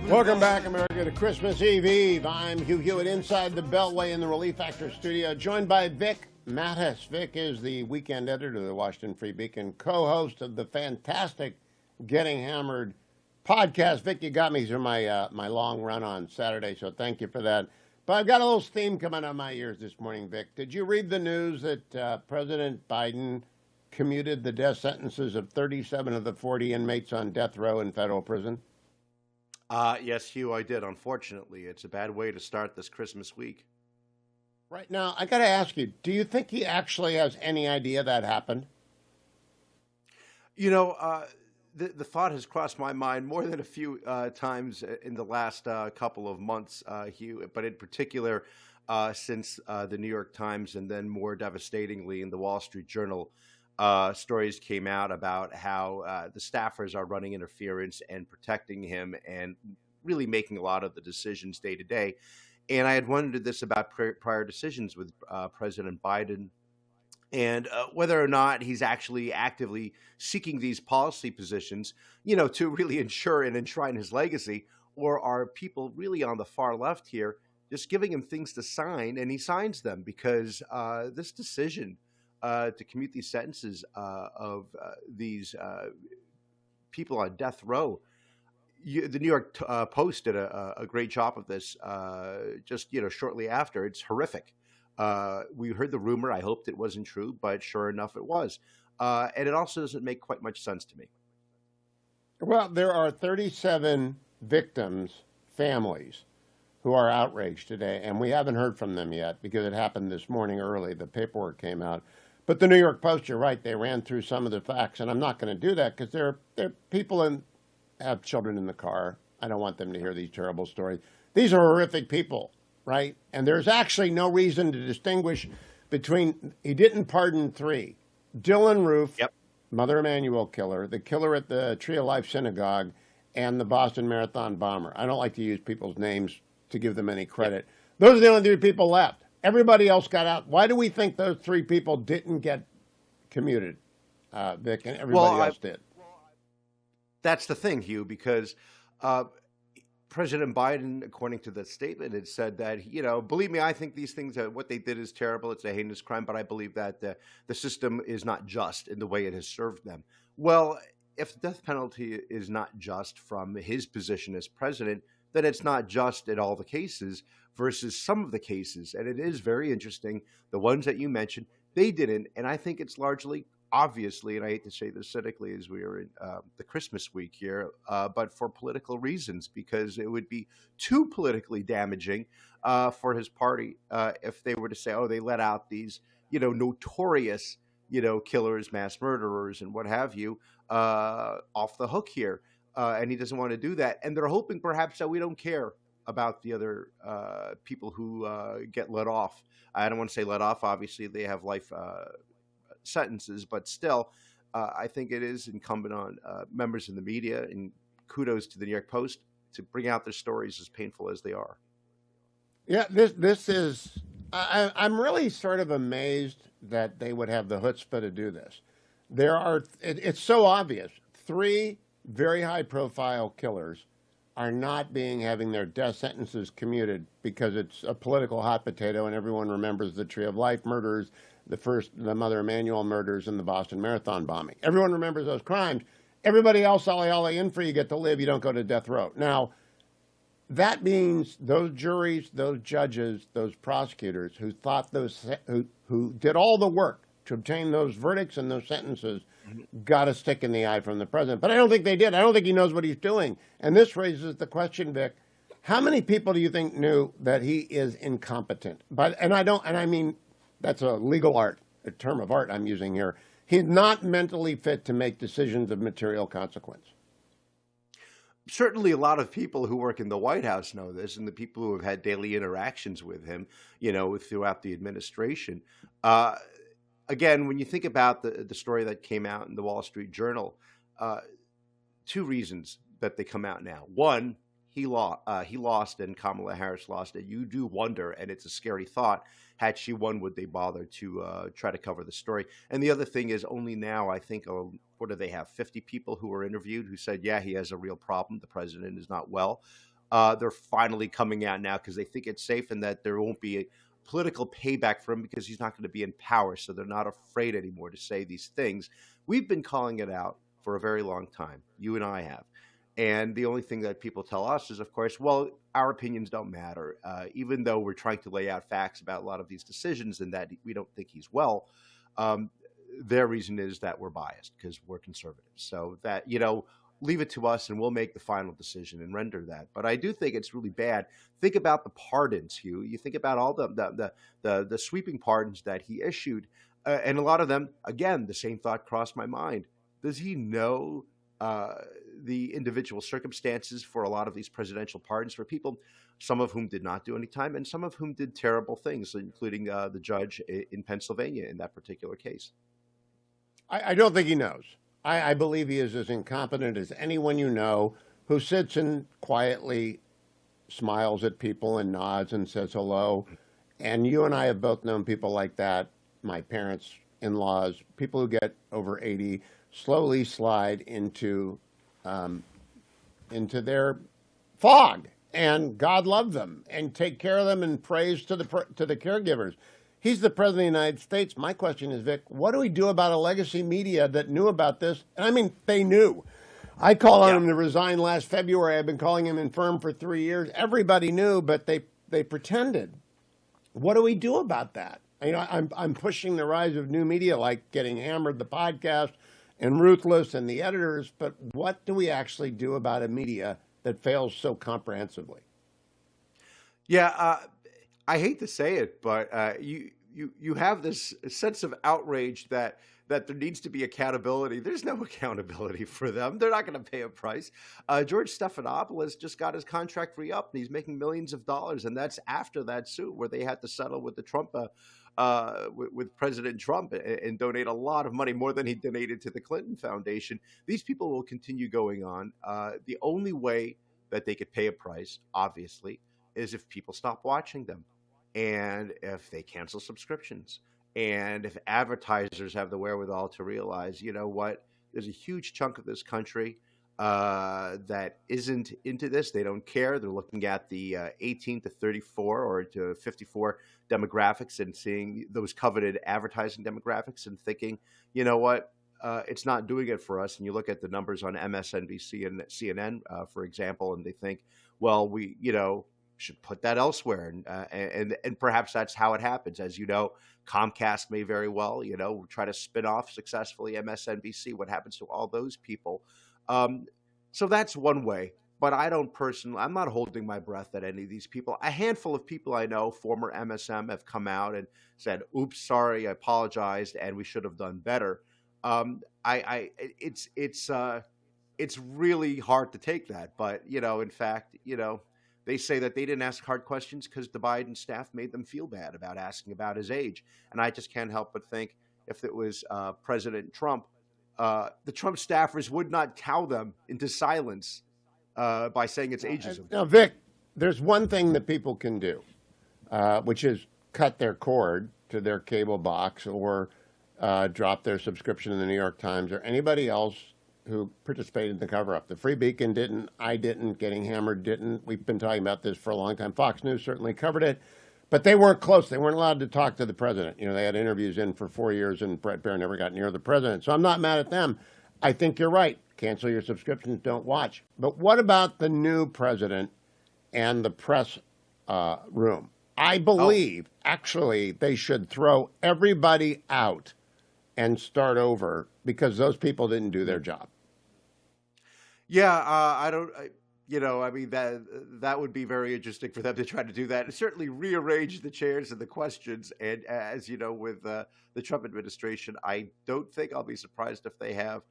Welcome back, America, to Christmas Eve. I'm Hugh at Inside the Beltway in the Relief Factor studio, joined by Vic Matus. Vic is the weekend editor of the Washington Free Beacon, co-host of the fantastic Getting Hammered podcast. Vic, you got me through my long run on Saturday, so thank you for that. But I've got a little steam coming out of my ears this morning, Vic. Did you read the news that President Biden commuted the death sentences of 37 of the 40 inmates on death row in federal prison? Yes, Hugh, I did. Unfortunately, it's a bad way to start this Christmas week. Right now, I got to ask you, do you think he actually has any idea that happened? You know, the thought has crossed my mind more than a few times in the last couple of months, Hugh, but in particular since the New York Times and then more devastatingly in the Wall Street Journal, stories came out about how the staffers are running interference and protecting him and really making a lot of the decisions day to day. And I had wondered this about prior decisions with President Biden and whether or not he's actually actively seeking these policy positions, you know, to really ensure and enshrine his legacy, or are people really on the far left here just giving him things to sign and he signs them because this decision to commute these sentences of these people on death row. The New York Post did a great job of this just, you know, shortly after. It's horrific. We heard the rumor. I hoped it wasn't true, but sure enough, it was. And it also doesn't make quite much sense to me. Well, there are 37 victims' families who are outraged today, and we haven't heard from them yet because it happened this morning early. The paperwork came out. But the New York Post, you're right, they ran through some of the facts, and I'm not going to do that because there are people have children in the car. I don't want them to hear these terrible stories. These are horrific people, right? And there's actually no reason to distinguish between, he didn't pardon 3. Dylan Roof, Yep. Mother Emanuel killer, the killer at the Tree of Life Synagogue, and the Boston Marathon bomber. I don't like to use people's names to give them any credit. Yep. Those are the only 3 people left. Everybody else got out. Why do we think those 3 people didn't get commuted, Vic, and everybody else did? That's the thing, Hugh, because President Biden, according to the statement, had said that, you know, believe me, I think these things, what they did is terrible. It's a heinous crime, but I believe that the system is not just in the way it has served them. Well, if the death penalty is not just from his position as president, then it's not just in all the cases versus some of the cases. And it is very interesting. The ones that you mentioned, they didn't. And I think it's largely, obviously, and I hate to say this cynically as we are in the Christmas week here, but for political reasons, because it would be too politically damaging for his party if they were to say, oh, they let out these, you know, notorious, you know, killers, mass murderers, and what have you, off the hook here. And he doesn't want to do that. And they're hoping perhaps that we don't care about the other people who get let off. I don't want to say let off. Obviously, they have life sentences, but still, I think it is incumbent on members in the media, and kudos to the New York Post, to bring out their stories as painful as they are. Yeah, this is, I'm really sort of amazed that they would have the chutzpah to do this. It's so obvious. 3 very high-profile killers are not having their death sentences commuted because it's a political hot potato, and everyone remembers the Tree of Life murders, the Mother Emanuel murders, and the Boston Marathon bombing. Everyone remembers those crimes. Everybody else, ollie in for you get to live. You don't go to death row. Now, that means those juries, those judges, those prosecutors who thought who did all the work to obtain those verdicts and those sentences got a stick in the eye from the president. But I don't think they did. I don't think he knows what he's doing. And this raises the question, Vic, how many people do you think knew that he is incompetent? And I mean, that's a legal art, a term of art I'm using here. He's not mentally fit to make decisions of material consequence. Certainly a lot of people who work in the White House know this, and the people who have had daily interactions with him, you know, throughout the administration. Again, when you think about the story that came out in the Wall Street Journal, 2 reasons that they come out now. One, he lost and Kamala Harris lost. And you do wonder, and it's a scary thought, had she won, would they bother to try to cover the story? And the other thing is only now, I think, what do they have, 50 people who were interviewed who said, yeah, he has a real problem. The president is not well. they're finally coming out now because they think it's safe and that there won't be a political payback for him because he's not going to be in power. So they're not afraid anymore to say these things. We've been calling it out for a very long time. You and I have. And the only thing that people tell us is, of course, well, our opinions don't matter. Even though we're trying to lay out facts about a lot of these decisions and that we don't think he's well, um, their reason is that we're biased because we're conservatives. So that, leave it to us and we'll make the final decision and render that. But I do think it's really bad. Think about the pardons, Hugh. You think about all the sweeping pardons that he issued, and a lot of them, again, the same thought crossed my mind. Does he know the individual circumstances for a lot of these presidential pardons for people, some of whom did not do any time and some of whom did terrible things, including the judge in Pennsylvania in that particular case? I don't think he knows. I believe he is as incompetent as anyone you know who sits and quietly smiles at people and nods and says hello. And you and I have both known people like that. My parents, in-laws, people who get over 80 slowly slide into their fog, and God love them and take care of them, and praise to the caregivers. He's the president of the United States. My question is, Vic, what do we do about a legacy media that knew about this? And I mean, they knew. I called on Yeah. him to resign last February. I've been calling him infirm for 3 years. Everybody knew, but they pretended. What do we do about that? I'm pushing the rise of new media, like Getting Hammered, the podcast, and Ruthless, and the editors. But what do we actually do about a media that fails so comprehensively? Yeah, I hate to say it, but you have this sense of outrage that there needs to be accountability. There's no accountability for them. They're not going to pay a price. George Stephanopoulos just got his contract re-upped, and he's making millions of dollars, and that's after that suit where they had to settle with the Trump. With President Trump and donate a lot of money, more than he donated to the Clinton Foundation. These people will continue going on. The only way that they could pay a price, obviously, is if people stop watching them and if they cancel subscriptions and if advertisers have the wherewithal to realize, you know what, there's a huge chunk of this country that isn't into this. They don't care. They're looking at the 18 to 34 or to 54 demographics and seeing those coveted advertising demographics and thinking, you know what, it's not doing it for us. And you look at the numbers on MSNBC and CNN, for example, and they think, well, we, should put that elsewhere. And perhaps that's how it happens. As you know, Comcast may very well, try to spin off successfully MSNBC. What happens to all those people? So that's one way, but I'm not holding my breath at any of these people. A handful of people I know, former MSM, have come out and said, oops, sorry, I apologized, and we should have done better. It's really hard to take that, but, in fact, they say that they didn't ask hard questions because the Biden staff made them feel bad about asking about his age. And I just can't help but think if it was President Trump, the Trump staffers would not cow them into silence by saying it's ageism. Now, Vic, there's one thing that people can do, which is cut their cord to their cable box or drop their subscription in the New York Times or anybody else who participated in the cover-up. The Free Beacon didn't. I didn't. Getting Hammered didn't. We've been talking about this for a long time. Fox News certainly covered it. But they weren't close. They weren't allowed to talk to the president. They had interviews in for 4 years, and Brett Baer never got near the president. So I'm not mad at them. I think you're right. Cancel your subscriptions. Don't watch. But what about the new president and the press room? I believe, actually, they should throw everybody out and start over because those people didn't do their job. Yeah, I don't. I mean that would be very interesting for them to try to do that and certainly rearrange the chairs and the questions. And as you know, with the Trump administration, I don't think I'll be surprised if they have,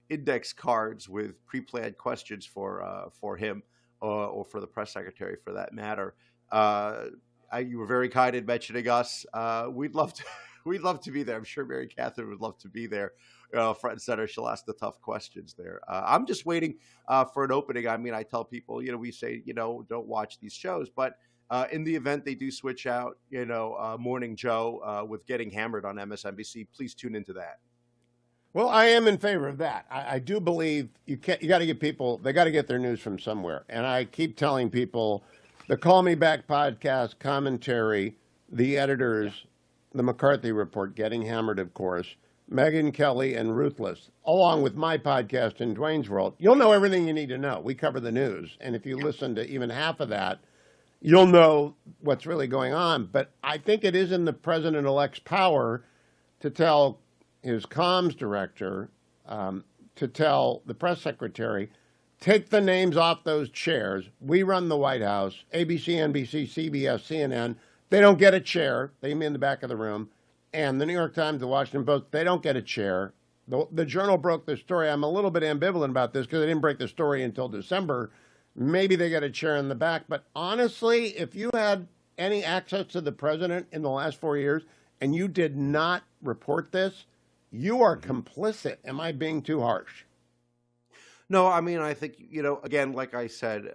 index cards with pre-planned questions for him or for the press secretary, for that matter. You were very kind in mentioning us. We'd love to be there. I'm sure Mary Catherine would love to be there. Front and center, she'll ask the tough questions there. I'm just waiting for an opening. I mean, I tell people, we say, don't watch these shows, but in the event they do switch out, Morning Joe with Getting Hammered on MSNBC, please tune into that. Well, I am in favor of that. I do believe you can't. You got to get people. They got to get their news from somewhere. And I keep telling people, the Call Me Back podcast, commentary, the editors, the McCarthy Report, Getting Hammered, of course, Megyn Kelly, and Ruthless, along with my podcast in Dwayne's World. You'll know everything you need to know. We cover the news, and if you listen to even half of that, you'll know what's really going on. But I think it is in the president-elect's power to tell his comms director, to tell the press secretary, take the names off those chairs. We run the White House, ABC, NBC, CBS, CNN. They don't get a chair. They mean in the back of the room. And the New York Times, the Washington Post, they don't get a chair. The Journal broke the story. I'm a little bit ambivalent about this because they didn't break the story until December. Maybe they get a chair in the back. But honestly, if you had any access to the president in the last 4 years and you did not report this, you are complicit. Am I being too harsh? No, I mean, I think, again, like I said,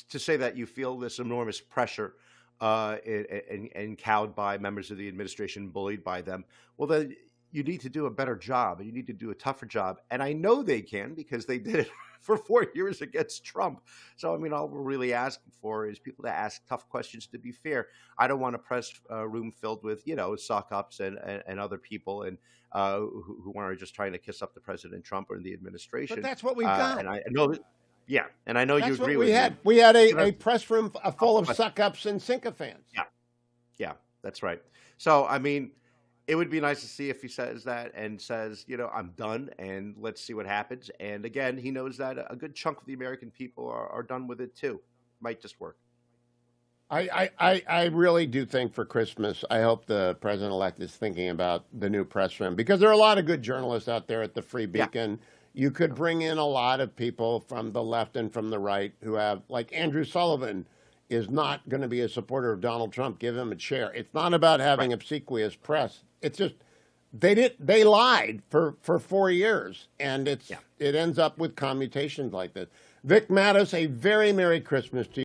to say that you feel this enormous pressure and cowed by members of the administration, bullied by them, well, then you need to do a better job and you need to do a tougher job. And I know they can because they did it for 4 years against Trump. So, I mean, all we're really asking for is people to ask tough questions to be fair. I don't want a press room filled with, suck-ups and other people and who are just trying to kiss up to President Trump or the administration. But that's what we've got. And I know, yeah, and I know you agree with me. We had a press room full of suck-ups and sycophants. Yeah, that's right. So, I mean, it would be nice to see if he says that and says, I'm done and let's see what happens. And again, he knows that a good chunk of the American people are done with it too. Might just work. I really do think for Christmas, I hope the president-elect is thinking about the new press room because there are a lot of good journalists out there at the Free Beacon. Yeah. You could bring in a lot of people from the left and from the right who have, like Andrew Sullivan, is not going to be a supporter of Donald Trump. Give him a chair. It's not about having obsequious press. It's just they lied for 4 years, and it ends up with commutations like this. Vic Matus, a very Merry Christmas to you.